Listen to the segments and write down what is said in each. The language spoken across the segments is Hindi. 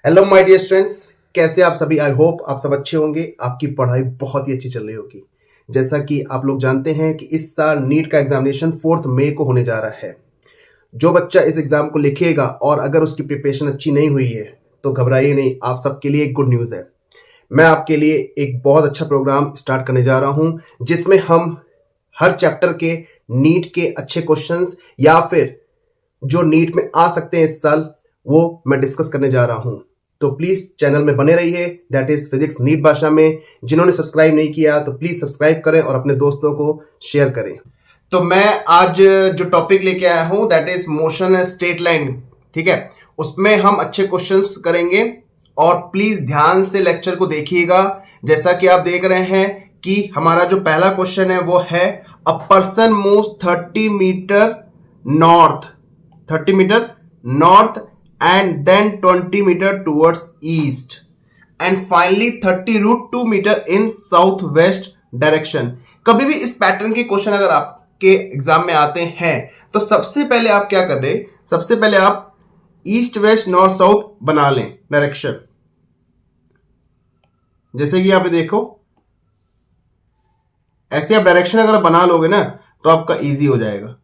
हेलो माय डियर स्टूडेंट्स, कैसे आप सभी। आई होप आप सब अच्छे होंगे। आपकी पढ़ाई बहुत ही अच्छी चल रही होगी। जैसा कि आप लोग जानते हैं कि इस साल नीट का एग्जामिनेशन 4 मई को होने जा रहा है। जो बच्चा इस एग्जाम को लिखेगा और अगर उसकी प्रिपरेशन अच्छी नहीं हुई है तो घबराइए नहीं, आप सबके लिए एक गुड न्यूज़ है। मैं आपके लिए एक बहुत अच्छा प्रोग्राम स्टार्ट करने जा रहा हूं जिसमें हम हर चैप्टर के नीट के अच्छे क्वेश्चंस या फिर जो नीट में आ सकते हैं इस साल वो मैं डिस्कस करने जा रहा हूं। तो प्लीज चैनल में बने रहिए, दैट इज फिजिक्स नीट भाषा में। जिन्होंने सब्सक्राइब नहीं किया तो प्लीज सब्सक्राइब करें और अपने दोस्तों को शेयर करें। तो मैं आज जो टॉपिक लेके आया हूं that is motion straight line, ठीक है। उसमें हम अच्छे क्वेश्चंस करेंगे और प्लीज ध्यान से लेक्चर को देखिएगा। जैसा कि आप देख रहे हैं कि हमारा जो पहला क्वेश्चन है वो है a person moves 30 metre north, 30 metre north and then 20 meter towards east and finally 30 root 2 meter in southwest direction। कभी भी इस पैटर्न के क्वेश्चन अगर आपके एग्जाम में आते हैं तो सबसे पहले आप क्या कर रहे हैं, सबसे पहले आप ईस्ट वेस्ट नॉर्थ साउथ बना लें डायरेक्शन। जैसे कि यहां पे देखो, ऐसे आप डायरेक्शन अगर बना लोगे ना तो आपका इजी हो जाएगा।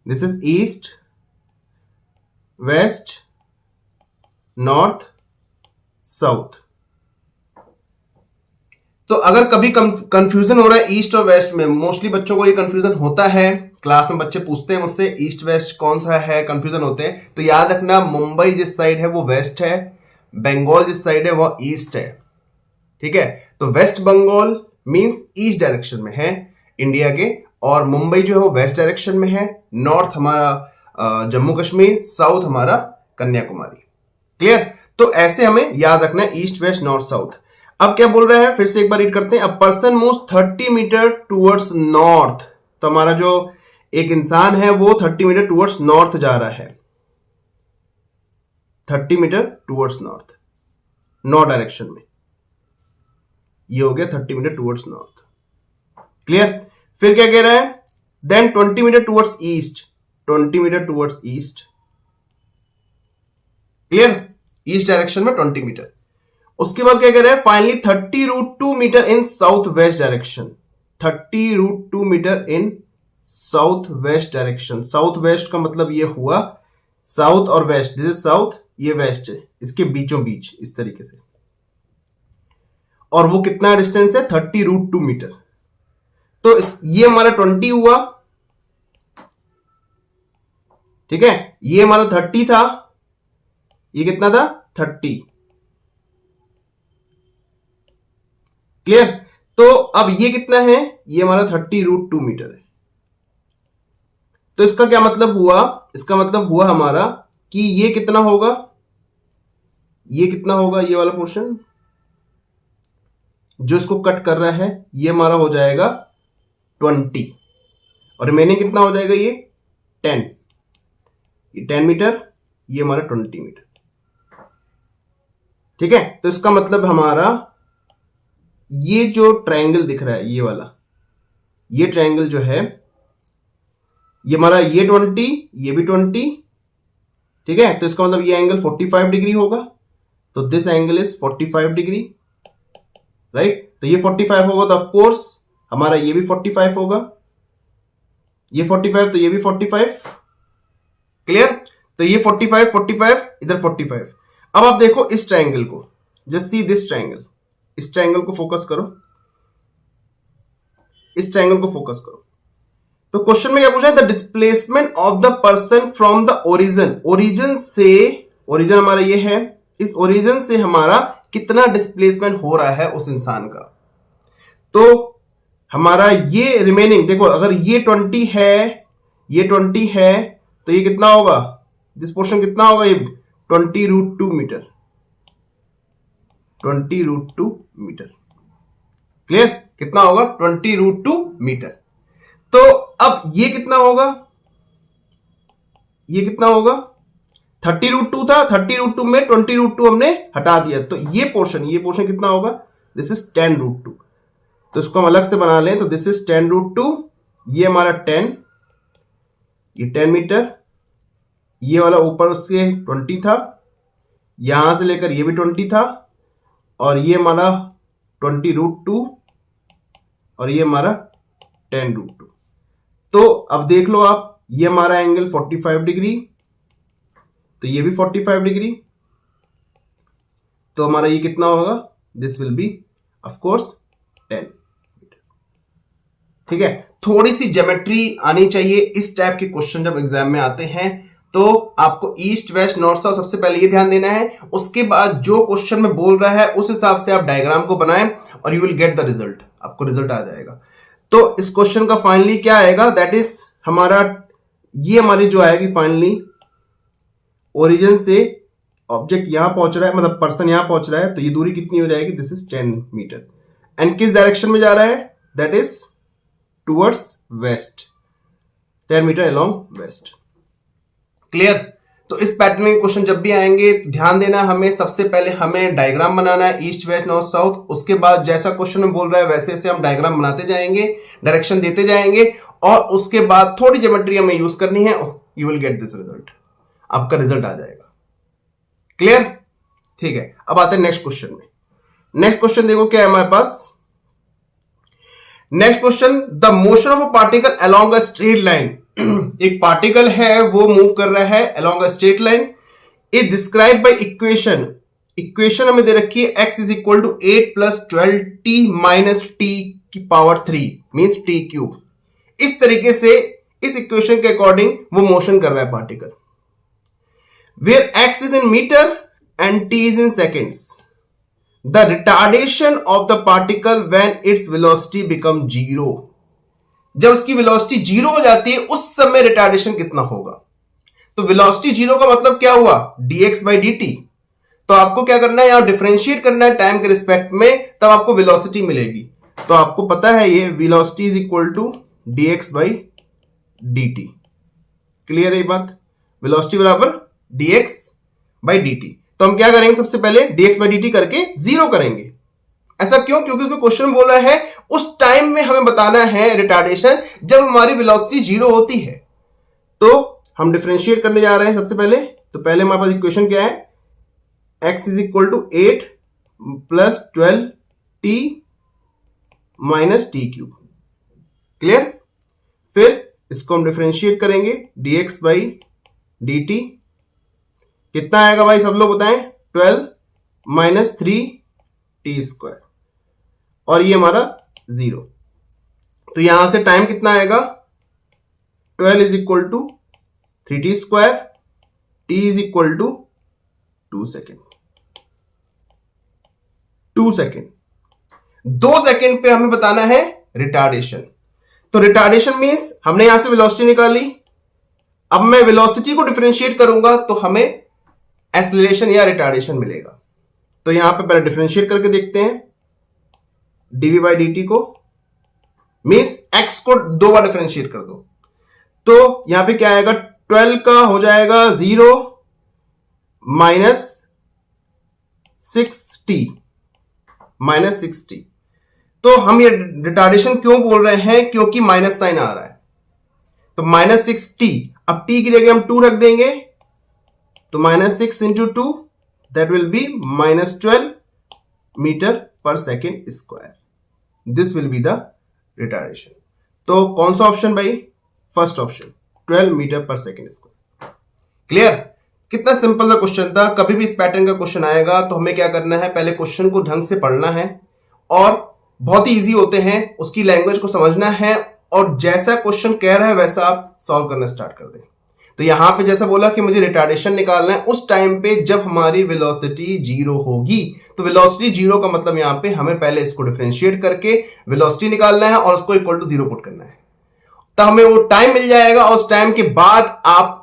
This is east west north south. तो अगर कभी कंफ्यूजन हो रहा है ईस्ट और वेस्ट में, मोस्टली बच्चों को ये कंफ्यूजन होता है, क्लास में बच्चे पूछते हैं मुझसे ईस्ट वेस्ट कौन सा है, कंफ्यूजन होते हैं। तो याद रखना, मुंबई जिस साइड है वो वेस्ट है, बंगाल जिस साइड है वो ईस्ट है, ठीक है। तो West Bengal means east direction में है इंडिया के, और मुंबई जो है वो वेस्ट डायरेक्शन में है। नॉर्थ हमारा जम्मू कश्मीर, साउथ हमारा कन्याकुमारी। क्लियर। तो ऐसे हमें याद रखना है ईस्ट वेस्ट नॉर्थ साउथ। अब क्या बोल रहा है, फिर से एक बार रीड करते हैं। A person moves 30 metre towards north. तो हमारा जो एक इंसान है वो 30 मीटर टुवर्ड्स नॉर्थ जा रहा है, 30 metre towards north, north direction में। ये हो गया 30 मीटर टुवर्ड्स नॉर्थ। क्लियर। फिर क्या कह रहा है, then 20 metre towards east, 20 metre towards east. Clear, east direction में 20 मीटर। उसके बाद क्या कह रहा है, finally 30 root 2 metre in south west direction, 30 root 2 metre in south west direction. South west का मतलब ये हुआ साउथ और वेस्ट, दिस इज साउथ, ये वेस्ट है, इसके बीचों बीच इस तरीके से। और वो कितना डिस्टेंस है, 30 रूट 2 मीटर। तो ये हमारा 20 हुआ, ठीक है। ये हमारा 30 था, ये कितना था, 30। क्लियर। तो अब ये कितना है, ये हमारा 30 रूट 2 मीटर है। तो इसका क्या मतलब हुआ, इसका मतलब हुआ हमारा कि ये कितना होगा, ये कितना होगा, ये वाला पोर्शन जो इसको कट कर रहा है ये हमारा हो जाएगा 20, और रिमेनिंग कितना हो जाएगा, ये 10, ये 10 मीटर, ये हमारा 20 मीटर, ठीक है। तो इसका मतलब हमारा ये जो ट्रायंगल दिख रहा है, ये वाला, ये ट्रायंगल जो है ये हमारा, ये 20, ये भी 20, ठीक है। तो इसका मतलब ये एंगल 45 डिग्री होगा। तो this angle is 45 degree, right. तो ये 45 होगा तो ऑफ कोर्स हमारा ये भी 45 होगा, ये 45 तो ये भी 45। क्लियर। तो ये 45 45 इधर 45। अब आप देखो इस ट्रायंगल को, जस्ट सी दिस ट्रायंगल, इस ट्रायंगल को फोकस करो, इस ट्रायंगल को फोकस करो। तो क्वेश्चन में क्या पूछा है, the displacement of the person from the origin, origin से, ओरिजिन हमारा ये है, इस ओरिजिन से हमारा कितना डिस्प्लेसमेंट हो रहा है उस इंसान का। तो हमारा ये रिमेनिंग देखो, अगर ये 20 है, ये 20 है, तो ये कितना होगा, दिस पोर्शन कितना होगा, ये 20 root 2 metre, 20 root 2 metre. Clear. कितना होगा, 20 रूट 2 मीटर। तो अब ये कितना होगा, ये कितना होगा, 30 रूट 2 था, 30 रूट 2 में 20 रूट 2 हमने हटा दिया, तो ये पोर्शन कितना होगा, दिस इज 10 रूट 2। तो इसको हम अलग से बना लें, तो दिस इज 10 रूट 2, ये हमारा 10, ये 10 मीटर, ये वाला ऊपर उससे 20 था, यहां से लेकर ये भी 20 था, और ये हमारा 20√2, और ये हमारा 10√2। तो अब देख लो आप, ये हमारा एंगल 45 डिग्री, तो ये भी 45 डिग्री, तो हमारा ये कितना होगा, this will be of course 10 metre. ठीक है, थोड़ी सी ज्योमेट्री आनी चाहिए इस टाइप के क्वेश्चन जब एग्जाम में आते हैं। तो आपको ईस्ट वेस्ट नॉर्थ साउथ सबसे पहले ये ध्यान देना है, उसके बाद जो क्वेश्चन में बोल रहा है उस हिसाब से आप डायग्राम को बनाएं और you will get the result, आपको रिजल्ट आ जाएगा। तो इस क्वेश्चन का फाइनली क्या आएगा, दैट इज हमारा, ये हमारी जो आएगी फाइनली, ओरिजिन से ऑब्जेक्ट यहां पहुंच रहा है, मतलब पर्सन यहां पहुंच रहा है, तो ये दूरी कितनी हो जाएगी, दिस इज 10 मीटर। एंड किस डायरेक्शन में जा रहा है, that is towards west, 10 metre along west. Clear. तो इस पैटर्न के क्वेश्चन जब भी आएंगे तो ध्यान देना, हमें सबसे पहले हमें डायग्राम बनाना है ईस्ट वेस्ट नॉर्थ साउथ, उसके बाद जैसा क्वेश्चन में बोल रहा है वैसे से हम डायग्राम बनाते जाएंगे, डायरेक्शन देते जाएंगे, और उसके बाद थोड़ी ज्योमेट्री हमें यूज करनी है, you will get this result, आपका रिजल्ट आ जाएगा। क्लियर। ठीक है, अब आते हैं नेक्स्ट क्वेश्चन में। नेक्स्ट क्वेश्चन देखो क्या है हमारे पास। Next question, the motion of a particle along a straight line. एक पार्टिकल है वो मूव कर रहा है along a straight line, is describe by equation. Equation हमें दे रखी है x is equal to 8 plus 12t minus t की पावर 3 मीन्स t क्यूब। इस तरीके से इस इक्वेशन के अकॉर्डिंग वो मोशन कर रहा है particle, where x is in meter and t is in seconds. The retardation of the particle when its velocity become 0. जब उसकी वेलोसिटी 0 हो जाती है उस समय रिटार्डेशन कितना होगा। तो वेलोसिटी 0 का मतलब क्या हुआ, dx by dt। तो आपको क्या करना है, यहां डिफरेंशिएट करना है टाइम के रिस्पेक्ट में, तब आपको वेलोसिटी मिलेगी। तो आपको पता है ये velocity is equal to dx by dt। Clear है ये बात, वेलोसिटी बराबर dx by dt। तो हम क्या करेंगे, सबसे पहले dx by dt करके 0 करेंगे। ऐसा क्यों, क्योंकि उसमें क्वेश्चन बोल रहा है उस टाइम में हमें बताना है रिटार्डेशन जब हमारी वेलोसिटी 0 होती है। तो हम डिफरेंशिएट करने जा रहे हैं सबसे पहले। तो पहले हमारे पास इक्वेशन क्या है, x is equal to 8 plus 12t minus T cube. Clear. फिर इसको हम डिफरेंशिएट करेंगे dx बाई dt, कितना आएगा भाई सब लोग बताएं, 12 माइनस 3t स्क्वायर, और ये हमारा 0। तो यहां से टाइम कितना आएगा, 12 is equal to 3t square, t is equal to 2 second. 2 second, 2 second पे हमें बताना है रिटार्डेशन। तो रिटार्डेशन मींस हमने यहां से वेलोसिटी निकाली, अब मैं वेलोसिटी को डिफरेंशिएट करूंगा तो हमें एक्सीलरेशन या रिटार्डेशन मिलेगा। तो यहां पे पहले डिफरेंशिएट करके देखते हैं dv बाई dt को, मींस x को 2 बार डिफरेंशिएट कर दो। तो यहां पे क्या आएगा, 12 का हो जाएगा 0 माइनस 6t माइनस 6t। तो हम ये रिटार्डेशन क्यों बोल रहे हैं, क्योंकि माइनस साइन आ रहा है। तो माइनस 6t, अब t की जगह हम 2 रख देंगे, तो minus 6 into 2 that will be minus 12 metre per second square. This will be the retardation. तो कौन सा ऑप्शन भाई, first option, 12 metre per second square. Clear. कितना सिंपल सा क्वेश्चन था। कभी भी इस पैटर्न का क्वेश्चन आएगा तो हमें क्या करना है, पहले क्वेश्चन को ढंग से पढ़ना है, और बहुत ही इजी होते हैं, उसकी लैंग्वेज को समझना है, और जैसा क्वेश्चन कह रहा है वैसा आप सॉल्व करना स्टार्ट कर दें। तो यहां पे जैसा बोला कि मुझे रिटार्डेशन निकालना है उस टाइम पे जब हमारी वेलोसिटी 0 होगी। तो वेलोसिटी 0 का मतलब यहां पे हमें पहले इसको डिफरेंशिएट करके वेलोसिटी निकालना है और उसको इक्वल टू 0 पुट करना है, तो हमें वो टाइम मिल जाएगा। और उस टाइम के बाद आप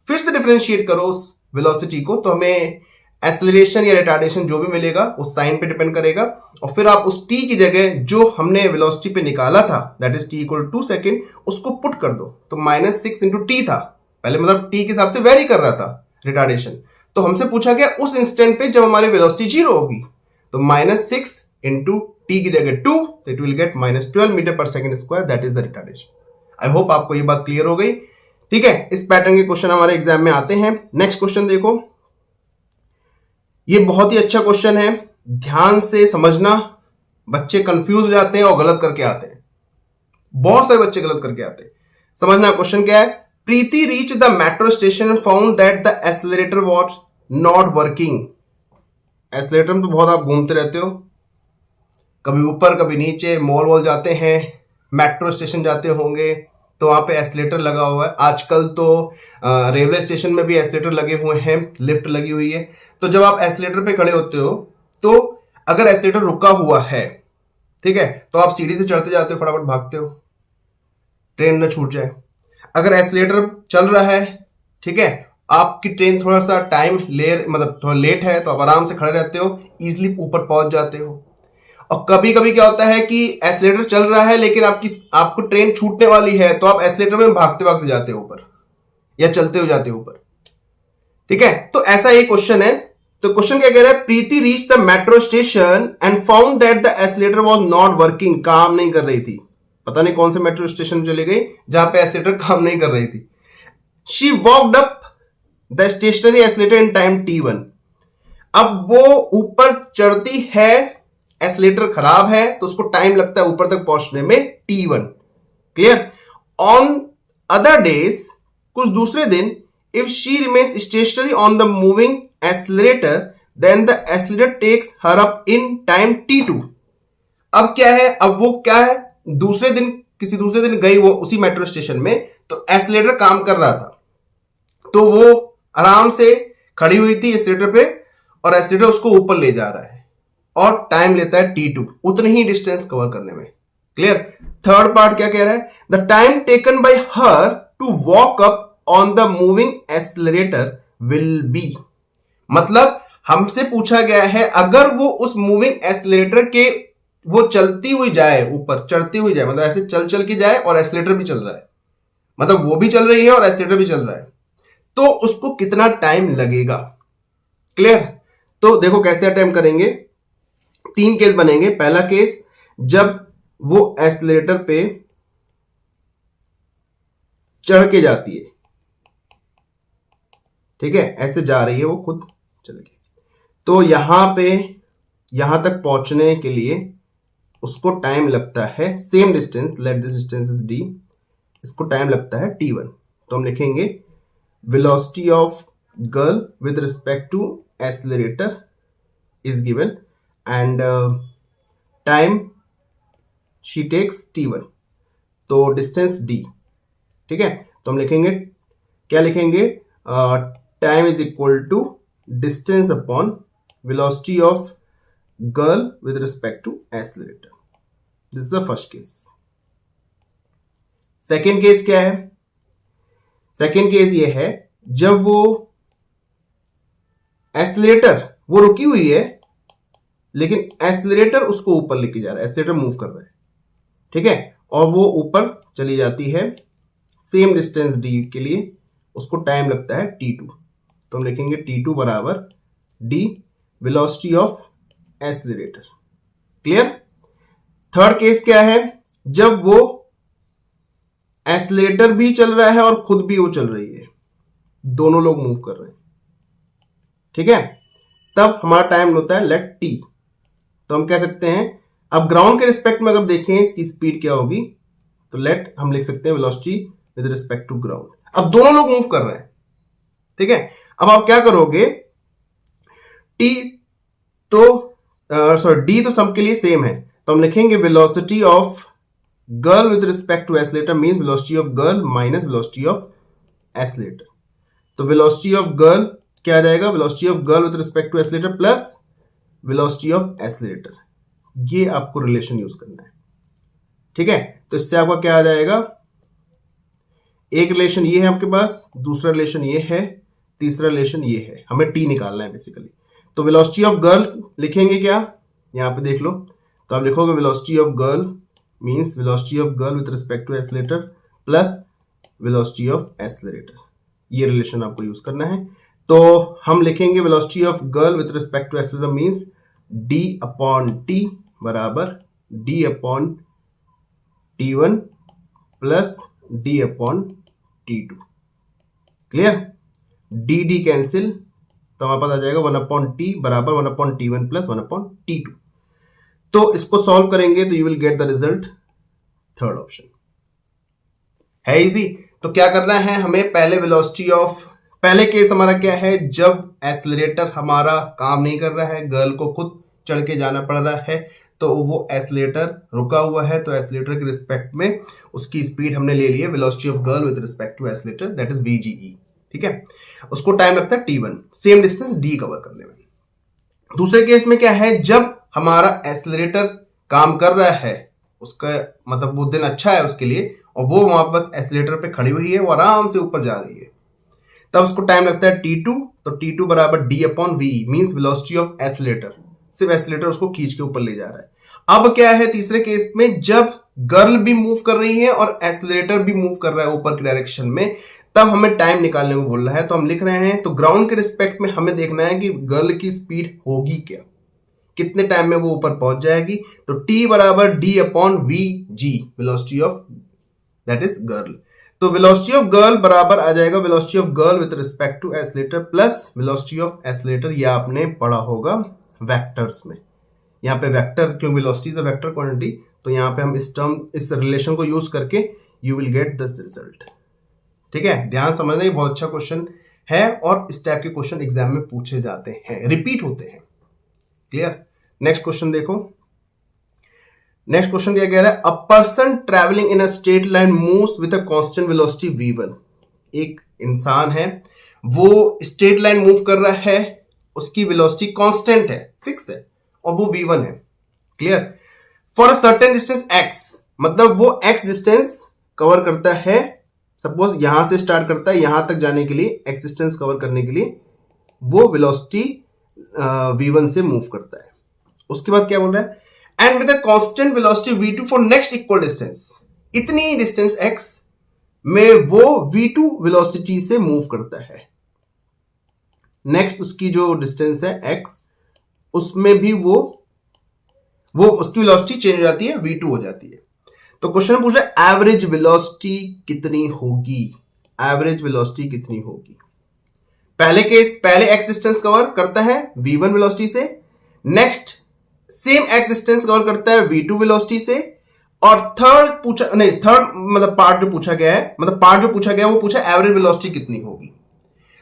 फिर से डिफरेंशिएट करो उस वेलोसिटी को, तो हमें एक्सेलरेशन या रिटार्डेशन जो भी मिलेगा उस साइन पे डिपेंड करेगा। और फिर आप उस t की जगह जो हमने वेलोसिटी पे निकाला था that is t equal 2 second, उसको पुट कर दो। तो माइनस 6 इंटू टी था पहले, मतलब t के हिसाब से वेरी कर रहा था रिटार्डेशन। तो हमसे पूछा गया उस इंस्टेंट पे जब हमारी वेलोसिटी 0 होगी, तो माइनस 6 इंटू टी की जगह 2, तो it will get minus 12 metre per second square, that is the retardation. I hope आपको ये बात क्लियर हो गई। ठीक है, इस पैटर्न के क्वेश्चन हमारे एग्जाम में आते हैं। नेक्स्ट क्वेश्चन देखो, ये बहुत ही अच्छा क्वेश्चन है, ध्यान से समझना। बच्चे कंफ्यूज हो जाते हैं और गलत करके आते हैं, बहुत सारे बच्चे गलत करके आते हैं। समझना क्वेश्चन क्या है। Preeti reach the metro station and found that the escalator was not working. Escalator में तो बहुत आप घूमते रहते हो, कभी ऊपर कभी नीचे, मॉल वॉल जाते हैं, मेट्रो स्टेशन जाते होंगे तो वहां पे एस्केलेटर लगा हुआ है। आजकल तो रेलवे स्टेशन में भी एस्केलेटर लगे हुए हैं, लिफ्ट लगी हुई है। तो जब आप एस्केलेटर पे खड़े होते हो तो अगर एस्केलेटर रुका हुआ है, ठीक है, तो आप सीढ़ी से चढ़ते जाते हो, फटाफट भागते हो, ट्रेन न छूट जाए। अगर एस्केलेटर चल रहा है, ठीक है, आपकी ट्रेन थोड़ा सा टाइम मतलब थोड़ा लेट है, तो आप आराम से खड़े रहते हो, इजिली ऊपर पहुंच जाते हो। और कभी कभी क्या होता है कि एस्केलेटर चल रहा है लेकिन आपको ट्रेन छूटने वाली है, तो आप एस्केलेटर में भागते भागते जाते हो ऊपर या चलते हुए जाते हो ऊपर, ठीक है। तो ऐसा ये क्वेश्चन है। तो क्वेश्चन क्या कह रहा है, Preeti reach the metro station and found that the escalator was not working. काम नहीं कर रही थी, पता नहीं कौन से मेट्रो स्टेशन चली गई जहां पे एस्केलेटर काम नहीं कर रही थी। She walked up the stationary escalator in time T1। अब वो ऊपर चढ़ती है, एस्केलेटर खराब है तो उसको टाइम लगता है ऊपर तक पहुंचने में, T1। Clear. On other days, कुछ दूसरे दिन, if she remains stationary on the moving escalator then the escalator takes her up in time T2। अब क्या है, अब वो क्या है, दूसरे दिन, किसी दूसरे दिन गई वो उसी मेट्रो स्टेशन में, तो एस्केलेटर काम कर रहा था, तो वो आराम से खड़ी हुई थी एस्केलेटर पे और एस्केलेटर उसको ऊपर ले जा रहा है और टाइम लेता है T2 उतनी ही डिस्टेंस कवर करने में। क्लियर। थर्ड पार्ट क्या कह रहा है, the time taken by her to walk up on the moving escalator will be. मतलब हमसे पूछा गया है, अगर वो उस मूविंग एस्केलेटर के, वो चलती हुई जाए, ऊपर चढ़ती हुई जाए, मतलब ऐसे चल चल के जाए और एस्केलेटर भी चल रहा है, मतलब वो भी चल रही है और एस्केलेटर भी चल रहा है, तो उसको कितना टाइम लगेगा। क्लियर। तो देखो कैसे अटेम्प्ट करेंगे, 3 केस बनेंगे। पहला केस, जब वो एस्केलेटर पे चढ़ के जाती है, ठीक है, ऐसे जा रही है वो खुद चल के, तो यहां पे यहां तक पहुंचने के लिए उसको टाइम लगता है, same distance, let this distance is d, इसको टाइम लगता है T1। तो हम लिखेंगे velocity of girl with respect to escalator is given and time she takes T1, तो डिस्टेंस d, ठीक है। तो हम लिखेंगे, क्या लिखेंगे, time is equal to distance upon velocity of girl with respect to escalator. This is the first case. Second case क्या है, सेकेंड केस ये है, जब वो एस्केलेटर, वो रुकी हुई है लेकिन एस्केलेटर उसको ऊपर लेके जा रहा है, एस्केलेटर मूव कर रहा है, ठीक है, और वो ऊपर चली जाती है सेम डिस्टेंस d के लिए, उसको टाइम लगता है T2। तो हम लिखेंगे T2 बराबर d velocity of escalator. Clear. Third case क्या है, जब वो एस्केलेटर भी चल रहा है और खुद भी वो चल रही है, दोनों लोग मूव कर रहे हैं, ठीक है, तब हमारा टाइम होता है लेट t। तो हम कह सकते हैं, अब ग्राउंड के रिस्पेक्ट में अगर देखें इसकी स्पीड क्या होगी, तो लेट हम लिख सकते हैं velocity with respect to ground. अब दोनों लोग मूव कर रहे हैं, ठीक है। अब आप क्या करोगे, t तो सॉरी d तो सबके लिए सेम है, तो हम लिखेंगे velocity of girl with respect to escalator means velocity of girl minus velocity of escalator. तो वेलोसिटी ऑफ गर्ल क्या आ जाएगा, velocity of girl with respect to escalator plus velocity of escalator. ये आपको रिलेशन यूज करना है, ठीक है। तो इससे आपका क्या आ जाएगा, एक रिलेशन ये है आपके पास, दूसरा रिलेशन ये है, तीसरा रिलेशन ये है, हमें t निकालना है बेसिकली। तो वेलोसिटी ऑफ गर्ल लिखेंगे क्या, यहां पे देख लो, तो आप लिखोगे velocity of girl means velocity of girl with respect to escalator plus velocity of escalator, ये रिलेशन आपको यूज करना है। तो हम लिखेंगे velocity of girl with respect to escalator means d upon t बराबर d upon T1 plus d upon T2। Clear. d d cancel, तो हमारे पास आ जाएगा 1/t बराबर 1/t1 प्लस 1/t2। तो इसको सॉल्व करेंगे तो you will get the result third option. है इजी। तो क्या करना है हमें, पहले केस हमारा क्या है, जब एक्सीलरेटर हमारा काम नहीं कर रहा है, गर्ल को खुद चढ़ के जाना पड़ रहा है, तो वो एक्सीलरेटर रुका हुआ है, तो एक्सीलरेटर के रिस्पेक्ट में उसकी स्पीड हमने ले ली है velocity of girl with respect to accelerator, that is VGE। ठीक है, उसको टाइम लगता है T1, same distance D cover करने में। दूसरे केस में क्या है, जब हमारा एक्सीलरेटर काम कर रहा है, उसका मतलब वो दिन अच्छा है उसके लिए, और वो वहां बस एक्सीलरेटर पे खड़ी हुई है, वो आराम से ऊपर जा रही है, तब उसको टाइम लगता है T2। तो T2 बराबर D/VE means velocity of accelerator, सिर्फ एक्सीलरेटर उसको खींच के ऊपर ले जा रहा है। अब क्या है तीसरे केस में, जब गर्ल भी मूव कर रही है और एक्सीलरेटर भी मूव कर रहा है ऊपर की डायरेक्शन में, तब हमें टाइम निकालने को बोल रहा है। तो हम लिख रहे हैं, तो ग्राउंड के रिस्पेक्ट में हमें देखना है कि गर्ल की स्पीड होगी क्या, कितने टाइम में वो ऊपर पहुंच जाएगी। तो T बराबर D/VG velocity of that is girl. तो वेलोसिटी ऑफ गर्ल बराबर आ जाएगा velocity of girl with respect to accelerator plus velocity of accelerator, ये आपने पढ़ा होगा वेक्टर्स में। यहाँ पे वेक्टर, क्योंकि velocity is a vector quantity, तो यहाँ पे हम इस रिलेशन को यूज करके you will get this result. ठीक है, ध्यान समझना, ये बहुत अच्छा क्वेश्चन है और इस टाइप के क्वेश्चन एग्जाम में पूछे जाते हैं, रिपीट होते हैं। क्लियर। नेक्स्ट क्वेश्चन देखो। नेक्स्ट क्वेश्चन दिया गया है, a person travelling in a straight line moves with a constant velocity v1। एक इंसान है, वो स्ट्रेट लाइन मूव कर रहा है, उसकी वेलोसिटी कांस्टेंट है, फिक्स है, और वो v1 है। Clear. For a certain distance x, मतलब वो x डिस्टेंस कवर करता है, सपोज यहां से स्टार्ट करता है, यहां तक जाने के लिए x डिस्टेंस कवर करने के लिए वो वेलोसिटी v1 से मूव करता है। उसके बाद क्या बोल रहा है, and with a constant velocity v2 for next equal distance, इतनी डिस्टेंस x में वो v2 वेलोसिटी से मूव करता है। नेक्स्ट उसकी जो डिस्टेंस है x, उसमें भी वो उसकी वेलोसिटी चेंज हो जाती है, v2 हो जाती है। तो क्वेश्चन पूछ रहा है एवरेज वेलोसिटी कितनी होगी, एवरेज वेलोसिटी कितनी होगी। पहले x डिस्टेंस कवर करता है v1 वेलोसिटी से, next same x distance cover करता है v2 वेलोसिटी से, और थर्ड मतलब पार्ट जो पूछा गया है वो पूछा एवरेज वेलोसिटी कितनी होगी।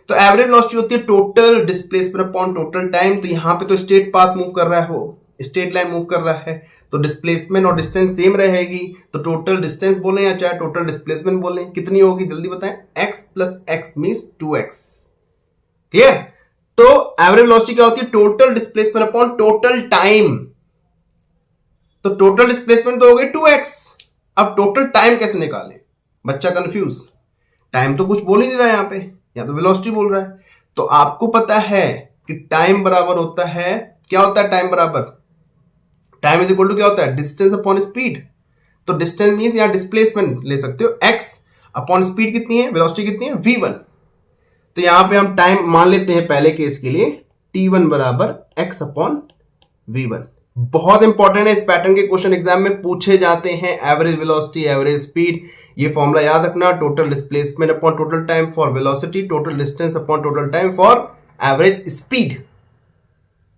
तो एवरेज वेलोसिटी होती है total displacement upon total time. तो यहां पे तो स्ट्रेट पाथ मूव कर रहा है, वो स्ट्रेट लाइन मूव कर रहा है, तो डिस्प्लेसमेंट और डिस्टेंस सेम रहेगी। तो टोटल डिस्टेंस बोले या चाहे टोटल डिस्प्लेसमेंट बोले, कितनी होगी जल्दी बताएं। x plus x means 2x। Clear. तो एवरेज वेलोसिटी क्या होती है, total displacement upon total time. तो टोटल डिस्प्लेसमेंट तो हो गई 2x। अब टोटल टाइम कैसे निकालें, बच्चा कंफ्यूज, टाइम तो कुछ बोल ही नहीं रहा है यहां पे, या तो वेलोसिटी बोल रहा है। तो आपको पता है कि टाइम बराबर होता है, क्या होता है टाइम बराबर, टाइम इज इक्वल टू क्या होता है, डिस्टेंस अपॉन स्पीड। तो डिस्टेंस मींस यहां डिस्प्लेसमेंट ले सकते हो, x अपॉन स्पीड कितनी है, वेलोसिटी कितनी है, v1। तो यहां पे हम टाइम मान लेते हैं पहले केस के लिए, t1 बराबर x अपॉन v1। बहुत इंपॉर्टेंट है, इस पैटर्न के क्वेश्चन एग्जाम में पूछे जाते हैं। एवरेज वेलोसिटी, एवरेज स्पीड, ये फॉर्मूला याद रखना, total displacement upon total time for velocity, total distance upon total time for average speed.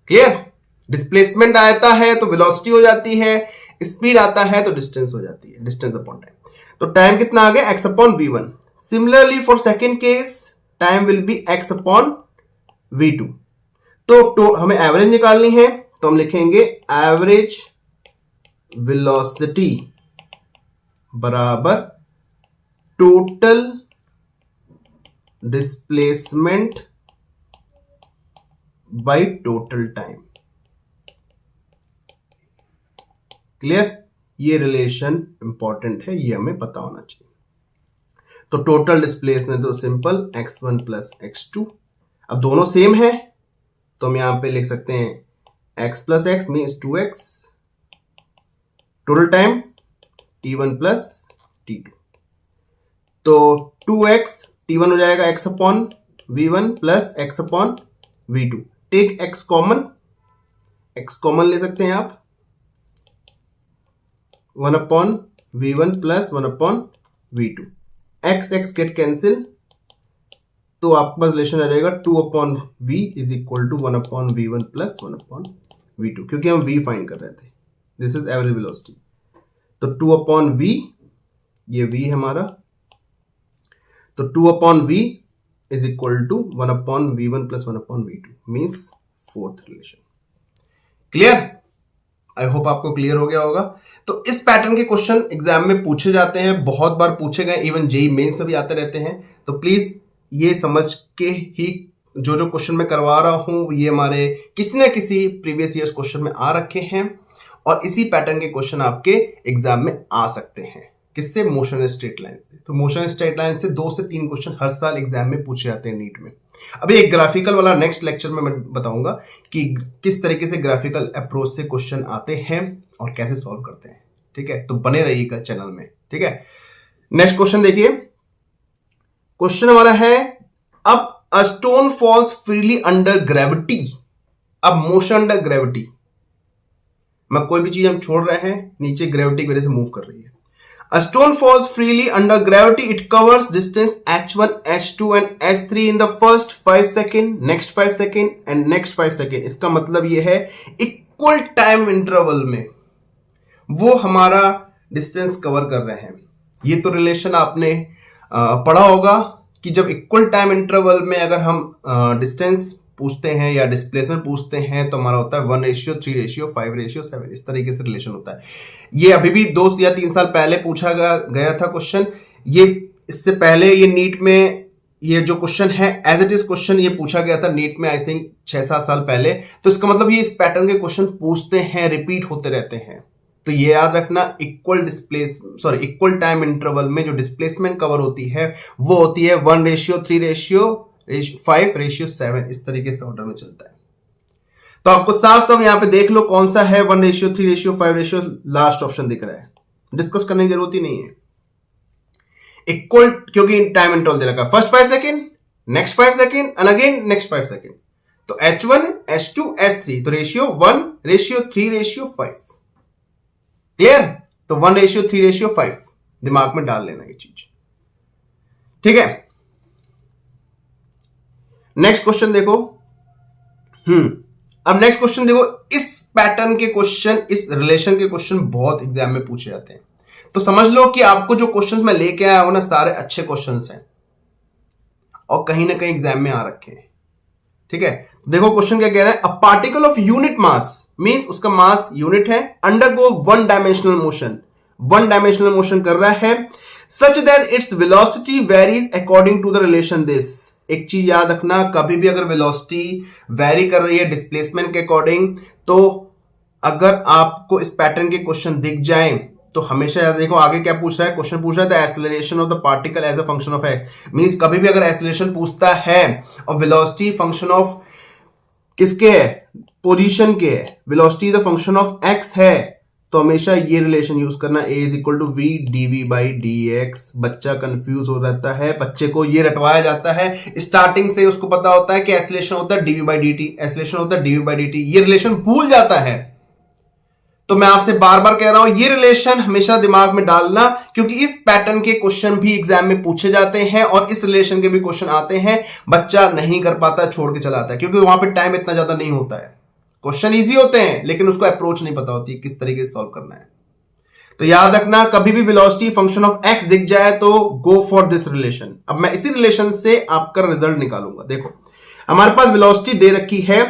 Clear. Displacement आता है तो वेलोसिटी हो जाती है, स्पीड आता है तो डिस्टेंस हो जाती है, डिस्टेंस अपॉन टाइम। तो टाइम कितना आ गया, x upon v1। Similarly for second case time will be x upon v2। तो हमें एवरेज निकालनी है, तो हम लिखेंगे एवरेज वेलोसिटी बराबर total displacement by total time. Clear. ये रिलेशन इंपॉर्टेंट है, ये हमें पता होना चाहिए। तो टोटल डिस्प्लेसमेंट तो सिंपल x1 प्लस x2, अब दोनों सेम है तो हम यहां पे लिख सकते हैं x plus x means 2x, total time t1 plus t2। तो 2x t1 हो जाएगा x upon v1 plus x upon v2। Take x common ले सकते हैं आप, 1 upon v1 plus 1 upon v2। x get cancel, तो आपके पास रिलेशन आ जाएगा 2/v is equal to 1/v1 plus 1/v2, क्योंकि हम v फाइंड कर रहे थे। This is average velocity. तो 2/v, ये v है हमारा, तो 2/v is equal to 1/v1 plus 1/v2 means fourth relation. Clear? I hope आपको क्लियर हो गया होगा। तो इस पैटर्न के क्वेश्चन एग्जाम में पूछे जाते हैं, बहुत बार पूछे गए, इवन जेईई मेंस में भी आते रहते हैं। तो प्लीज ये समझ के ही जो जो क्वेश्चन मैं करवा रहा हूं ये हमारे किसी न किसी प्रीवियस ईयर्स क्वेश्चन में आ रखे हैं और इसी पैटर्न के क्वेश्चन आपके एग्जाम में आ सकते हैं। किससे? मोशन स्ट्रेट लाइन से। तो मोशन स्ट्रेट लाइन से 2 से 3 क्वेश्चन हर साल एग्जाम में पूछे जाते हैं नीट में। अभी एक ग्राफिकल वाला नेक्स्ट लेक्चर में मैं बताऊंगा कि किस तरीके से ग्राफिकल अप्रोच से क्वेश्चन आते हैं और कैसे सॉल्व करते हैं। ठीक है, तो बने रहिएगा चैनल में। ठीक है, नेक्स्ट क्वेश्चन देखिए। क्वेश्चन हमारा है, अब a stone falls freely under gravity. अब मोशन अंडर ग्रेविटी, मैं कोई भी चीज हम छोड़ रहे हैं, नीचे ग्रेविटी की वजह से मूव कर रही है। A stone falls freely under gravity. It covers distance h1, h2 and h3 in the first 5 seconds, next 5 seconds and next 5 seconds. इसका मतलब ये है इक्वल टाइम इंटरवल में वो हमारा डिस्टेंस कवर कर रहे हैं। ये तो रिलेशन आपने पढ़ा होगा कि जब इक्वल टाइम इंटरवल में अगर हम डिस्टेंस पूछते हैं या डिस्प्लेसमेंट पूछते हैं तो हमारा होता है 1:3:5:7, इस तरीके से रिलेशन होता है। ये अभी भी 2 या 3 साल पहले पूछा गया था क्वेश्चन। ये इससे पहले ये नीट में ये जो क्वेश्चन है एज इट इज क्वेश्चन ये पूछा गया था नीट में, आई थिंक 6-7 साल पहले। तो इसका मतलब ये इस पैटर्न के क्वेश्चन पूछते हैं, रिपीट होते रहते हैं। तो ये याद रखना, इक्वल टाइम इंटरवल में जो डिस्प्लेसमेंट कवर होती है वो होती है 1:3:5:7, इस तरीके से ऑर्डर में चलता है। तो आपको साफ साफ यहां पे देख लो कौन सा है 1:3:5, लास्ट ऑप्शन दिख रहा है, डिस्कस करने की जरूरत ही नहीं है। इक्वल, क्योंकि टाइम इंटरवल दे रखा है, first 5 second, next 5 second and again next 5 second. तो h1, h2, h3, तो रेशियो 1:3:5। क्लियर? तो 1:3:5 दिमाग में डाल लेना ये चीज। ठीक है, नेक्स्ट क्वेश्चन देखो। अब नेक्स्ट क्वेश्चन देखो, इस पैटर्न के क्वेश्चन, इस रिलेशन के क्वेश्चन बहुत एग्जाम में पूछे जाते हैं। तो समझ लो कि आपको जो क्वेश्चंस मैं लेके आया हूं ना, सारे अच्छे क्वेश्चंस हैं और कहीं ना कहीं एग्जाम में आ रखे हैं। ठीक है, देखो क्वेश्चन क्या कह रहा है, a particle of unit mass means उसका मास यूनिट है, अंडरगो वन डायमेंशनल मोशन कर रहा है, such that its velocity varies according to the relation this. एक चीज याद रखना, कभी भी अगर वेलोसिटी वेरी कर रही है डिस्प्लेसमेंट के अकॉर्डिंग, तो अगर आपको इस पैटर्न के क्वेश्चन दिख जाएं तो हमेशा याद देखो आगे क्या पूछ रहा है। क्वेश्चन पूछ रहा है the acceleration of the particle as a function of x. Means कभी भी अगर एक्सेलरेशन पूछता है और वेलोसिटी फंक्शन ऑफ किसके है, पोजीशन के है, velocity the function of x है, तो हमेशा ये रिलेशन यूज करना, a is equal to v dv/dx। बच्चा कंफ्यूज हो जाता है, बच्चे को ये रटवाया जाता है, स्टार्टिंग से उसको पता होता है कि एक्सेलरेशन होता है dv/dt, एक्सेलरेशन होता है dv/dt, ये रिलेशन भूल जाता है। तो मैं आपसे बार बार कह रहा हूं ये रिलेशन हमेशा दिमाग में डालना, क्योंकि इस पैटर्न के क्वेश्चन भी एग्जाम में पूछे जाते हैं और इस रिलेशन के भी क्वेश्चन आते हैं। बच्चा नहीं कर पाता, छोड़ के चला आता है, क्योंकि वहां पे टाइम इतना ज्यादा नहीं होता है। क्वेश्चन इजी होते हैं लेकिन उसको अप्रोच नहीं पता होती किस तरीके से सॉल्व करना है। तो याद रखना, कभी भी वेलोसिटी फंक्शन ऑफ एक्स दिख जाए तो गो फॉर दिस रिलेशन। अब मैं इसी रिलेशन से आपका रिजल्ट निकालूंगा। देखो हमारे पास वेलोसिटी दे रखी है,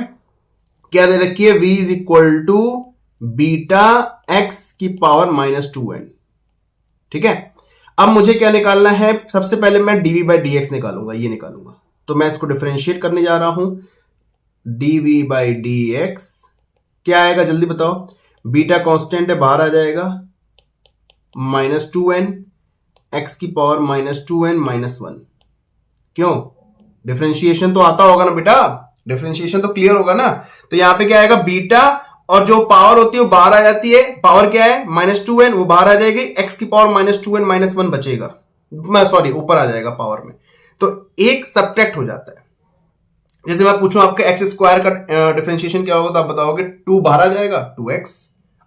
क्या दे रखी है, v is equal to beta x की पावर -2n। ठीक है, अब मुझे क्या निकालना है, सबसे पहले मैं dv/dx निकालूंगा, ये निकालूंगा। तो मैं इसको डिफरेंशिएट करने जा रहा हूं, dv/dx क्या आएगा जल्दी बताओ, बीटा कांस्टेंट है बाहर आ जाएगा, -2n x की पावर -2n -1। क्यों, डिफरेंशिएशन तो आता होगा ना बेटा, डिफरेंशिएशन तो क्लियर होगा ना। तो यहां पे क्या आएगा, बीटा और जो पावर होती है वो बाहर आ जाती है, पावर क्या है -2n, वो बाहर आ जाएगी, x की पावर -2n -1 बचेगा, सॉरी ऊपर आ जाएगा पावर में, तो एक सब्ट्रैक्ट हो जाता है। जैसे मैं पूछूं आपके एक्स स्क्वायर का डिफरेंशिएशन क्या होगा, तो आप बताओगे 2 बाहर आ जाएगा 2x,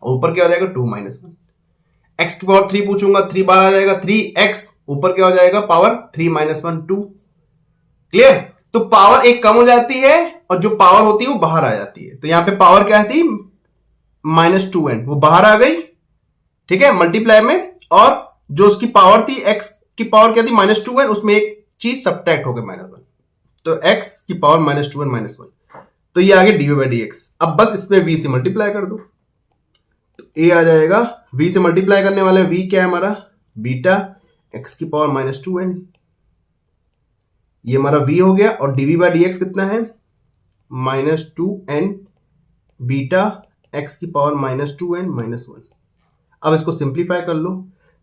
और ऊपर क्या हो जाएगा 2 -1। x की पावर 3 पूछूंगा, 3 बाहर आ जाएगा 3x, ऊपर क्या हो जाएगा पावर 3 -1 2। क्लियर। तो पावर एक कम हो जाती है और जो पावर होती है वो बाहर आ जाती है। तो यहां पे पावर क्या थी, -2n, वो बाहर आ गई, ठीक है, मल्टीप्लाई में। और जो उसकी पावर थी, x की पावर क्या थी, -2n, उसमें एक चीज सब्ट्रैक्ट हो गई, -1। तो x की पावर -2n -1, तो ये आ गया dv/dx। अब बस इसमें v से मल्टीप्लाई कर दो, तो a आ जाएगा, v से मल्टीप्लाई करने वाले v क्या है हमारा, बीटा x की पावर -2n, ये हमारा v हो गया। और dv/dx कितना है, -2n बीटा x की पावर -2n -1। अब इसको सिंप्लीफाई कर लो,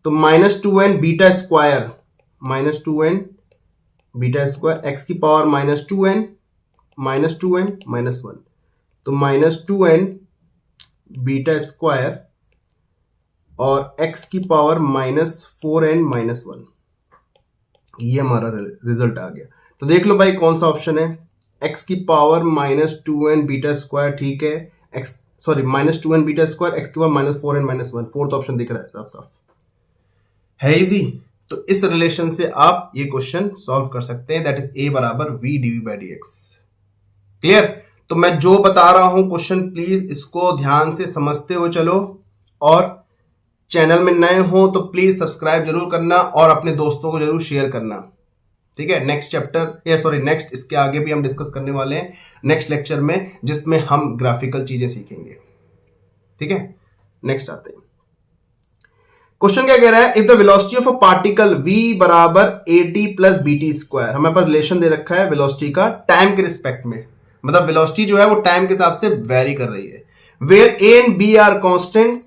तो -2n beta square, -2n beta square x की पावर -2n -1, तो -2n बीटा स्क्वायर और x की पावर -4n -1, ये हमारा रिजल्ट आ गया। तो देख लो भाई कौन सा ऑप्शन है, x की पावर -2n बीटा स्क्वायर, ठीक है, x sorry -2n beta square, x की पावर -4n -1, फोर्थ ऑप्शन दिख रहा है, साफ साफ है, इजी। तो इस रिलेशन से आप ये क्वेश्चन सॉल्व कर सकते हैं, दैट इज a बराबर v dv/dx। क्लियर। तो मैं जो बता रहा हूं क्वेश्चन, प्लीज इसको ध्यान से समझते हुए चलो, और चैनल में नए हो तो प्लीज सब्सक्राइब जरूर करना और अपने दोस्तों को जरूर शेयर करना, ठीक है। नेक्स्ट चैप्टर या सॉरी नेक्स्ट, इसके आगे भी हम डिस्कस करने वाले हैं नेक्स्ट लेक्चर में, जिसमें हम ग्राफिकल चीजें सीखेंगे, ठीक है। नेक्स्ट आते हैं, क्वेश्चन क्या कह रहा है, if the velocity of a particle v बराबर at प्लस bt स्क्वायर, हमारे पास रिलेशन दे रखा है वेलोसिटी का टाइम के रिस्पेक्ट में, मतलब वेलोसिटी जो है वो टाइम के हिसाब से वेरी कर रही है, where a and b are constant,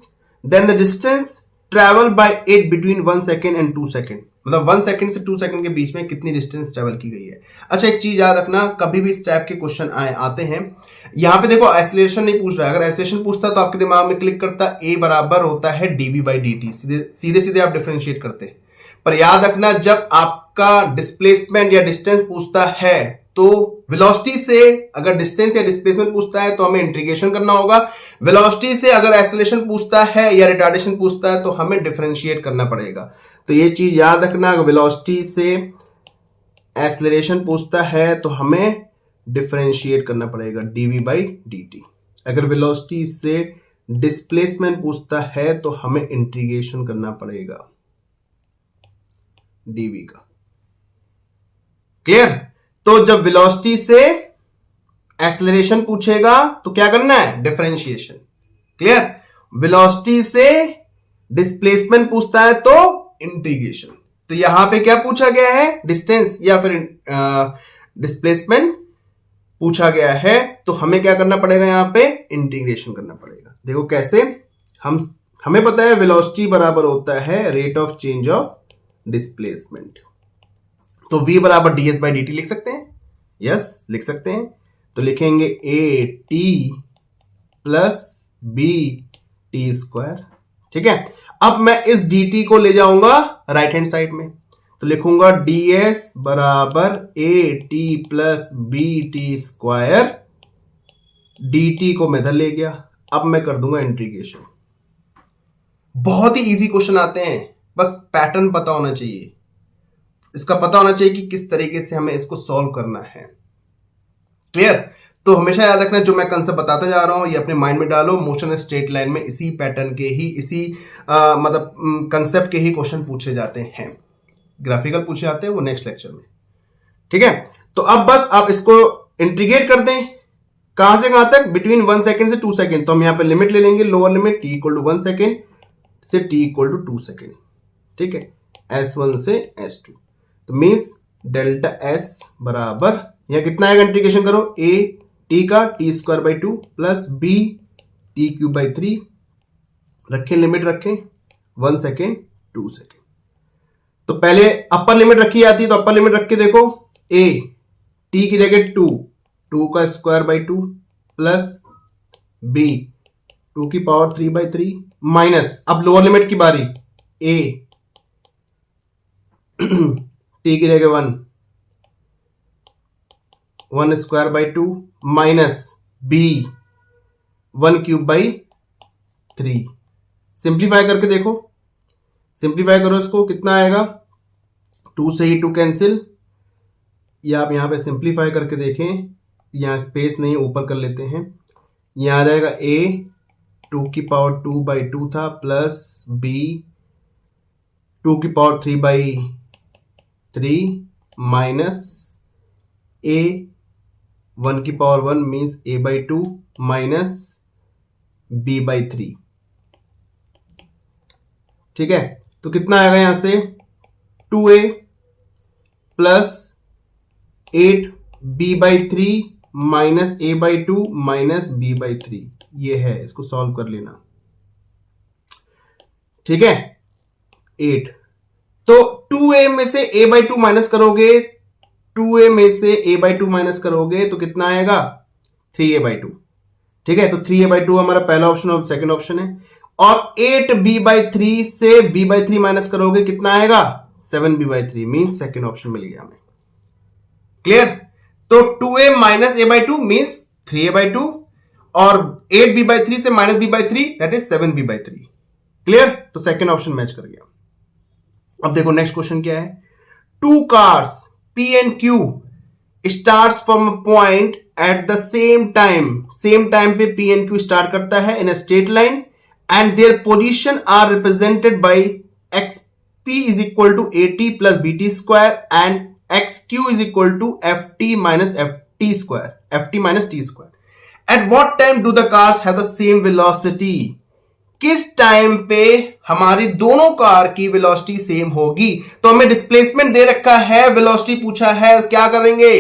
then the distance travel by it between 1 second and 2 second, मतलब 1 सेकेंड से 2 सेकेंड के बीच में कितनी डिस्टेंस ट्रेवल की गई है। अच्छा एक चीज याद रखना, कभी भी इस टाइप के क्वेश्चन आते हैं, यहां पे देखो एस्लेशन नहीं पूछ रहा है, अगर एस्लेशन पूछता तो आपके दिमाग में क्लिक करता a बराबर होता है dv/dt, सीधे सीधे आप डिफरेंशिएट करते। पर याद रखना जब आपका डिस्प्लेसमेंट या डिस्टेंस पूछता है तो वेलोसिटी से, अगर डिस्टेंस या डिस्प्लेसमेंट पूछता है तो हमें इंटीग्रेशन करना होगा, वेलोसिटी से अगर एक्सेलरेशन पूछता है या रिटार्डेशन पूछता है तो हमें डिफरेंशिएट करना पड़ेगा। तो ये चीज याद रखना, अगर वेलोसिटी से एक्सेलरेशन पूछता है तो हमें डिफरेंशिएट करना पड़ेगा dv/dt, अगर वेलोसिटी से डिस्प्लेसमेंट पूछता है तो हमें इंटीग्रेशन करना पड़ेगा dv का। क्लियर। तो जब वेलोसिटी से एक्सेलरेशन पूछेगा तो क्या करना है, डिफरेंशिएशन। क्लियर। वेलोसिटी से डिस्प्लेसमेंट पूछता है तो इंटीग्रेशन। तो यहां पे क्या पूछा गया है, डिस्टेंस या फिर डिस्प्लेसमेंट पूछा गया है, तो हमें क्या करना पड़ेगा, यहां पे इंटीग्रेशन करना पड़ेगा। देखो कैसे, हमें पता है वेलोसिटी बराबर होता है rate of change of displacement, तो v बराबर ds/dt लिख सकते हैं, यस लिख सकते हैं। तो लिखेंगे at प्लस bt स्क्वायर, ठीक है। अब मैं इस dt को ले जाऊंगा राइट हैंड साइड में, तो लिखूंगा ds बराबर at plus bt square, dt को मैं इधर ले गया, अब मैं कर दूंगा इंटीग्रेशन। बहुत ही इजी क्वेश्चन आते हैं, बस पैटर्न पता होना चाहिए, इसका पता होना चाहिए कि किस तरीके से हमें इसको सॉल्व करना है। क्लियर। तो हमेशा याद रखना, जो मैं कंसेप्ट बताता जा रहा हूं ये अपने माइंड में डालो, मोशन स्ट्रेट लाइन में इसी पैटर्न के ही, इसी मतलब कंसेप्ट के ही क्वेश्चन पूछे जाते हैं, ग्राफिकल पूछे जाते हैं वो नेक्स्ट लेक्चर में, ठीक है। तो अब बस आप इसको इंटीग्रेट कर दें, कहां से कहां तक, बिटवीन 1 सेकेंड से 2 सेकेंड। तो हम यहां पे लिमिट ले लेंगे, lower limit t equal to 1 second से t इक्वल टू 2 सेकेंड, ठीक है, s1 से s2। तो मीन्स डेल्टा s बराबर, यहां कितना आएगा, इंटीग्रेशन करो, a t का t² 2 प्लस b t³ 3, रखें लिमिट रखें 1 सेकेंड 2 सेकेंड। तो पहले अपर लिमिट रखी जाती है, तो अपर लिमिट रख के देखो, a t की जगह 2 का स्क्वायर 2 प्लस b 2 की पावर 3/3 माइनस, अब लोअर लिमिट की बारी, a t की जगह 1 स्क्वायर 2 माइनस b 1³ 3। सिंप्लीफाई करके देखो, सिंप्लीफाई करो इसको, कितना आएगा, 2 से ही 2 कैंसिल, या आप यहाँ पे सिंप्लीफाई करके देखें, यहाँ स्पेस नहीं, ऊपर कर लेते हैं। यहाँ आ जाएगा a 2 था plus b 2 minus a 1 means a/2 minus b/3। ठीक है, तो कितना आएगा यहां से 2a plus 8b/3 minus a/2 minus b/3। ये है, इसको सॉल्व कर लेना। ठीक है, 8। तो 2a में से a/2 माइनस करोगे, 2a में से a/2 माइनस करोगे तो कितना आएगा 3a/2। ठीक है, तो 3a/2 हमारा पहला ऑप्शन और सेकंड ऑप्शन है। और 8b/3 से b/3 माइनस करोगे कितना आएगा 7b/3 मीन्स सेकंड ऑप्शन मिल गया हमें। क्लियर? तो 2a minus a/2 means 3a/2 और 8b/3 से minus b/3 that is 7b/3। Clear? तो सेकंड ऑप्शन मैच कर गया। अब देखो नेक्स्ट क्वेश्चन क्या है। 2 cars P and Q starts from a point at the same time पे P and Q स्टार्ट करता है in a straight line and their position are represented by xp is equal to at plus bt square and xq is equal to ft minus ft minus t square. At what time do the cars have the same velocity? किस टाइम पे हमारी दोनों कार की वेलोसिटी सेम होगी? तो हमें डिस्प्लेसमेंट दे रखा है, वेलोसिटी पूछा है, क्या करेंगे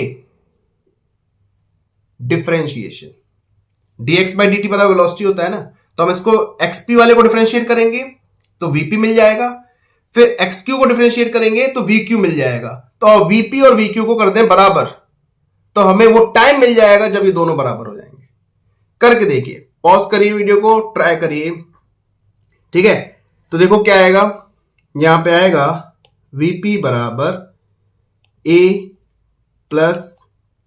डिफरेंशिएशन। dx by dt बराबर वेलोसिटी होता है ना, तो हम इसको xp वाले को डिफरेंशिएट करेंगे तो vp मिल जाएगा, फिर xq को डिफरेंशिएट करेंगे तो vq मिल जाएगा। तो vp और vq को कर दें बराबर, तो हमें वो टाइम मिल जाएगा जब ये दोनों बराबर हो जाएंगे। करके देखिए, पॉज करिए वीडियो को, ट्राई करिए। ठीक है, तो देखो क्या आएगा, यहां पे आएगा vp बराबर a plus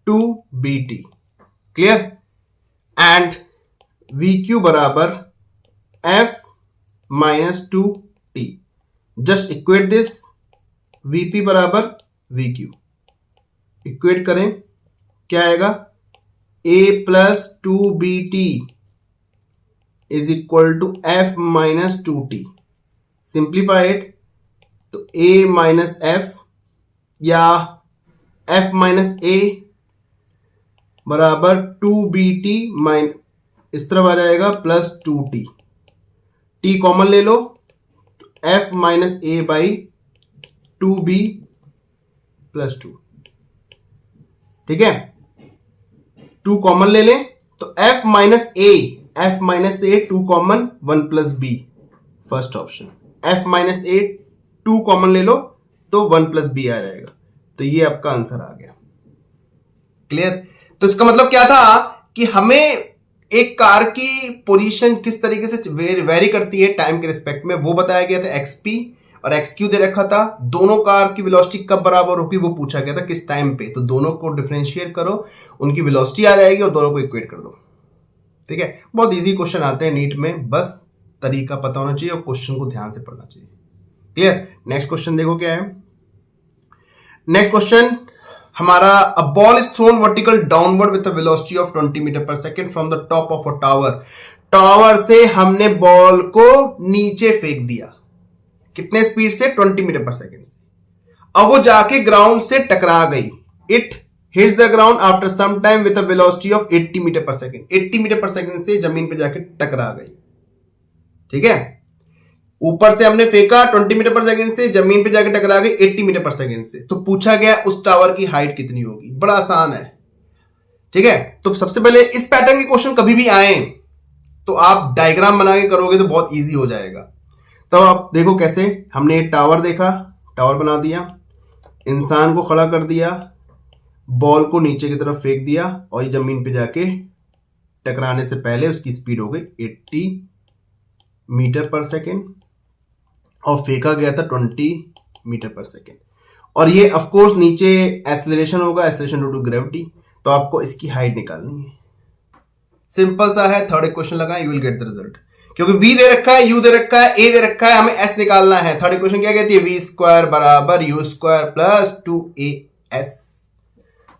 2bt। Clear? And vq बराबर f minus 2t। Just equate this, vp बराबर vq इक्वेट करें, क्या आएगा a plus 2bt is equal to f minus 2t। Simplify it, तो a माइनस एफ या f माइनस a बराबर 2bt माइन इस तरफ आ जाएगा प्लस 2t। t कॉमन ले लो, तो f minus a by 2b plus 2। ठीक है, 2 कॉमन ले लें तो f minus a 2 common 1 plus b, first option. f minus a 2 common ले लो तो 1 प्लस b आ जाएगा। तो ये आपका आंसर आ गया। क्लियर? तो इसका मतलब क्या था कि हमें एक कार की पोजीशन किस तरीके से वेरी करती है टाइम के रिस्पेक्ट में, वो बताया गया था। xp और xq दे रखा था, दोनों कार की वेलोसिटी कब बराबर होगी वो पूछा गया था किस टाइम पे। तो दोनों को डिफरेंशिएट करो, उनकी वेलोसिटी आ जाएगी और दोनों को इक्वेट कर दो। ठीक है, बहुत इजी क्वेश्चन आते हैं नीट में, बस तरीका पता होना चाहिए और क्वेश्चन को ध्यान से पढ़ना चाहिए। क्लियर? नेक्स्ट क्वेश्चन देखो क्या है। नेक्स्ट क्वेश्चन हमारा, a ball is thrown vertical downward with a velocity of 20 metre per second from the top of a tower. Tower से हमने बॉल को नीचे फेंक दिया, कितने स्पीड से 20 मीटर पर सेकेंड से। अब वो जाके ग्राउंड से टकरा गई। It hits the ground after some time with a velocity of 80 metre per second. 80 metre per second से जमीन पे जाके टकरा गई। ठीक है, ऊपर से हमने फेंका 20 मीटर पर सेकेंड से, जमीन पे जाके टकरा गई 80 मीटर पर सेकेंड से। तो पूछा गया उस टावर की हाइट कितनी होगी। बड़ा आसान है। ठीक है, तो सबसे पहले इस पैटर्न के क्वेश्चन कभी भी आए तो आप डायग्राम बना के करोगे तो बहुत ईजी हो जाएगा। तो आप देखो कैसे, हमने टावर देखा, टावर बना दिया, इंसान को खड़ा कर दिया, बॉल को नीचे की तरफ फेंक दिया और ये जमीन पे जाके टकराने से पहले उसकी स्पीड हो गई 80 मीटर पर सेकेंड और फेंका गया था 20 मीटर पर सेकेंड। और ये ऑफ कोर्स नीचे एक्सेलरेशन होगा, एक्सेलरेशन ड्यू टू ग्रेविटी। तो आपको इसकी हाइट निकालनी है। सिंपल सा है, थर्ड इक्वेशन लगाएं, you will get the result. क्योंकि v दे रखा है, u दे रखा है, a दे रखा है, हमें s निकालना है। थर्ड इक्वेशन क्या कहती है, v स्क्वायर बराबर u स्क्वायर प्लस 2as।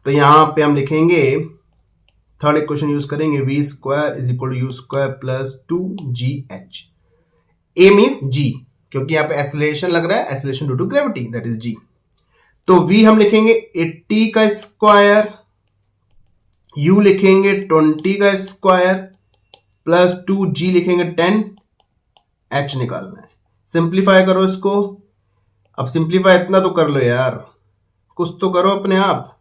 तो यहाँ पे हम लिखेंगे थर्ड इक्वेशन यूज करेंगे, V square is equal to U square plus 2gh। A means G, क्योंकि यहाँ पे एक्सेलरेशन लग रहा है, acceleration due to gravity, that is G. तो v हम लिखेंगे 80 का स्क्वायर, u लिखेंगे 20 का स्क्वायर प्लस 2g लिखेंगे 10, h निकालना है। सिंप्लीफाई करो इसको। अब सिंप्लीफाई इतना तो कर लो यार, कुछ तो करो अपने आप।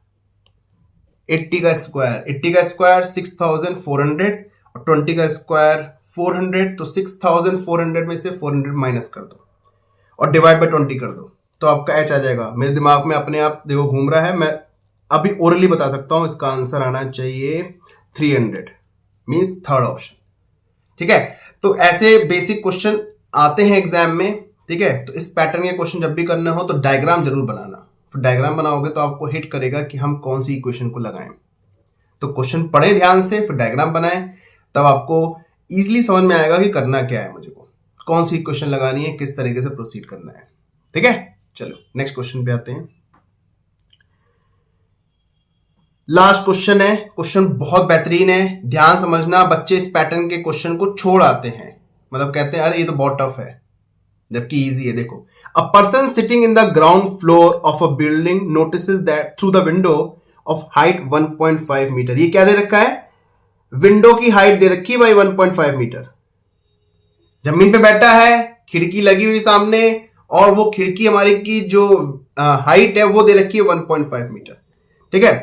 80 का स्क्वायर 6400 और 20 का स्क्वायर 400, तो 6400 में से 400 माइनस कर दो और डिवाइड बाय 20 कर दो, तो आपका h आ जाएगा। मेरे दिमाग में अपने आप देखो घूम रहा है, मैं अभी ओरली बता सकता हूं, इसका आंसर आना चाहिए 300, मींस थर्ड ऑप्शन। ठीक है, तो ऐसे बेसिक क्वेश्चन आते हैं एग्जाम में। ठीक है, तो इस पैटर्न के क्वेश्चन जब भी करने हो तो डायग्राम जरूर बनाना। फिर डायग्राम बनाओगे तो आपको हिट करेगा कि हम कौन सी इक्वेशन को लगाएं। तो क्वेश्चन पढ़े ध्यान से, फिर डायग्राम बनाएं, तब आपको इजीली समझ में आएगा कि करना क्या है, मुझे को कौन सी इक्वेशन लगानी है, किस तरीके से प्रोसीड करना है। ठीक है, चलो नेक्स्ट क्वेश्चन पे आते हैं। लास्ट क्वेश्चन है, क्वेश्चन बहुत बेहतरीन है, ध्यान समझना। बच्चे इस पैटर्न के क्वेश्चन को छोड़ आते हैं, मतलब कहते हैं अरे ये तो बहुत टफ है, जबकि इजी है। देखो, a person sitting in the ground floor of a building notices that through the window of height 1.5 meter. ये क्या दे रखा है, विंडो की हाइट दे रखी है भाई 1.5 मीटर। जमीन पे बैठा है, खिड़की लगी हुई सामने, और वो खिड़की हमारी की जो हाइट है वो दे रखी है 1.5 मीटर। ठीक है,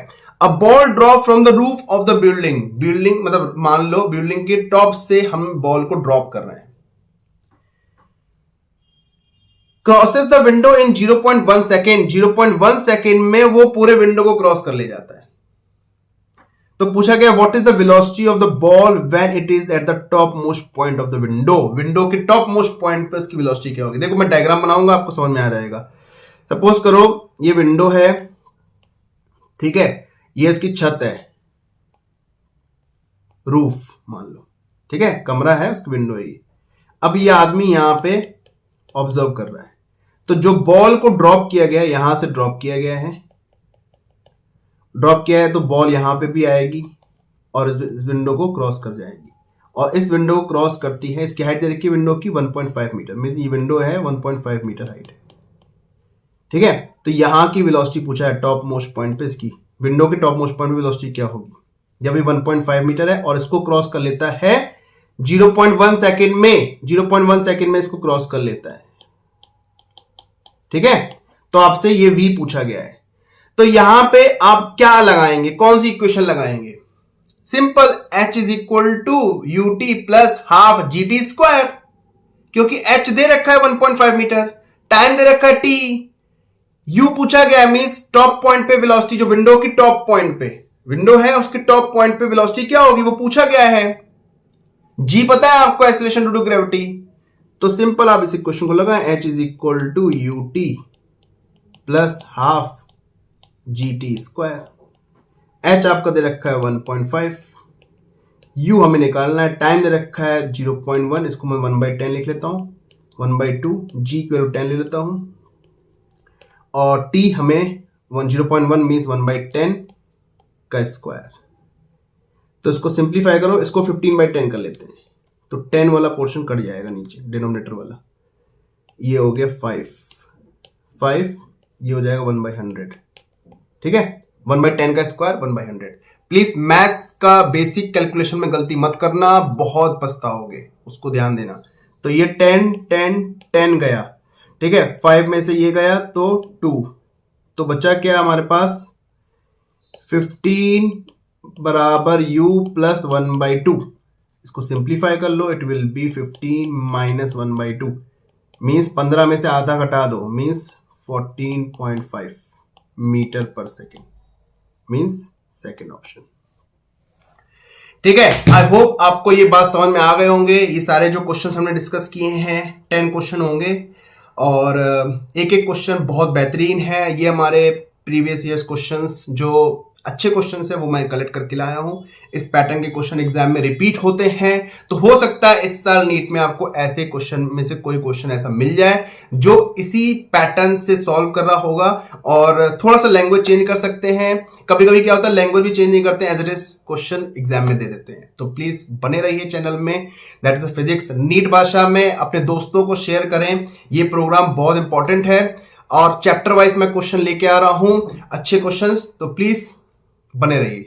a ball drop from the roof of the building मतलब मान लो बिल्डिंग के टॉप से हम बॉल को ड्रॉप कर रहे हैं। Crosses the window in 0.1 second, 0.1 second में वो पूरे विंडो को क्रॉस कर ले जाता है। तो पूछा गया what is the velocity of the ball when it is at the top most point of the window. Window के टॉप मोस्ट पॉइंट पे उसकी वेलोसिटी क्या होगी। देखो मैं डायग्राम बनाऊंगा, आपको समझ में आ जाएगा। सपोज करो ये विंडो है, ठीक है, ये इसकी छत है, रूफ मान लो, ठीक है, कमरा है, उसकी विंडो है ये। अब ये आदमी यहां पे ऑब्जर्व कर रहा है, तो जो बॉल को ड्रॉप किया गया है, यहां से ड्रॉप किया गया है, ड्रॉप किया है तो बॉल यहां पे भी आएगी और इस विंडो को क्रॉस कर जाएगी, और इस विंडो को क्रॉस करती है। इसकी हाइट दे रखी है विंडो की 1.5 मीटर, मींस ये विंडो है 1.5 मीटर हाइट है। ठीक है, तो यहां की वेलोसिटी पूछा है टॉप मोस्ट पॉइंट पे, इसकी विंडो के टॉप मोस्ट पॉइंट पे वेलोसिटी क्या होगी। जब ये 1.5 मीटर है और इसको क्रॉस कर लेता है 0.1 सेकेंड में, 0.1 सेकेंड में इसको क्रॉस कर लेता है। ठीक है, तो आपसे ये v पूछा गया है, तो यहां पे आप क्या लगाएंगे, कौन सी इक्वेशन लगाएंगे। Simple, h is equal to u t plus half g t square, क्योंकि h दे रखा है 1.5 मीटर, टाइम दे रखा है t, u पूछा गया मींस टॉप पॉइंट पे वेलोसिटी, जो विंडो की टॉप पॉइंट पे विंडो है उसके टॉप पॉइंट पे वेलोसिटी क्या होगी वो पूछा गया है। g पता है आपको, एक्सेलरेशन ड्यू टू ग्रेविटी। तो सिंपल आप इस इक्वेशन को लगाएं, h is equal to u t plus half g t square. h आपका दे रखा है 1.5, u हमें निकालना है, टाइम दे रखा है 0.1, इसको मैं 1/10 लिख लेता हूं, 1/2, g की वैल्यू 10 ले लेता हूं, और t हमें 0.1 मीन्स 1/10 का स्क्वायर। तो इसको सिंप्लीफाई करो, इसको 15/10 कर लेते हैं, तो 10 वाला पोर्शन कट जाएगा नीचे, डिनोमिनेटर वाला, ये हो गया 5, ये हो जाएगा 1/100। ठीक है, 1/10 का स्क्वायर 1/100। प्लीज मैथ्स का बेसिक कैलकुलेशन में गलती मत करना, बहुत पछताओगे, उसको ध्यान देना। तो ये 10 गया, ठीक है, 5 में से ये गया तो 2, तो बचा क्या हमारे पास 15 बराबर u प्लस 1/2। इसको सिंप्लीफाई कर लो, it will be 15 minus 1/2, means 15 में से आधा घटा दो, means 14.5 metre per second, means second option. ठीक है, आई होप आपको ये बात समझ में आ गए होंगे। ये सारे जो क्वेश्चन हमने डिस्कस किए हैं 10 क्वेश्चन होंगे, और एक एक क्वेश्चन बहुत बेहतरीन है। ये हमारे प्रीवियस ईयर्स क्वेश्चंस जो अच्छे क्वेश्चन है वो मैं कलेक्ट करके लाया हूं। इस पैटर्न के क्वेश्चन एग्जाम में रिपीट होते हैं, तो हो सकता है इस साल नीट में आपको ऐसे क्वेश्चन में से कोई क्वेश्चन ऐसा मिल जाए जो इसी पैटर्न से सॉल्व कर रहा होगा। और थोड़ा सा लैंग्वेज चेंज कर सकते हैं, कभी कभी क्या होता है लैंग्वेज भी चेंज नहीं करते, as it is question exam में दे देते हैं। तो प्लीज बने रहिए चैनल में, दैट इज फिजिक्स नीट भाषा में। अपने दोस्तों को शेयर करें, ये प्रोग्राम बहुत इंपॉर्टेंट है और चैप्टर वाइज मैं क्वेश्चन लेके आ रहा हूं, अच्छे क्वेश्चंस, तो प्लीज बने रहिए।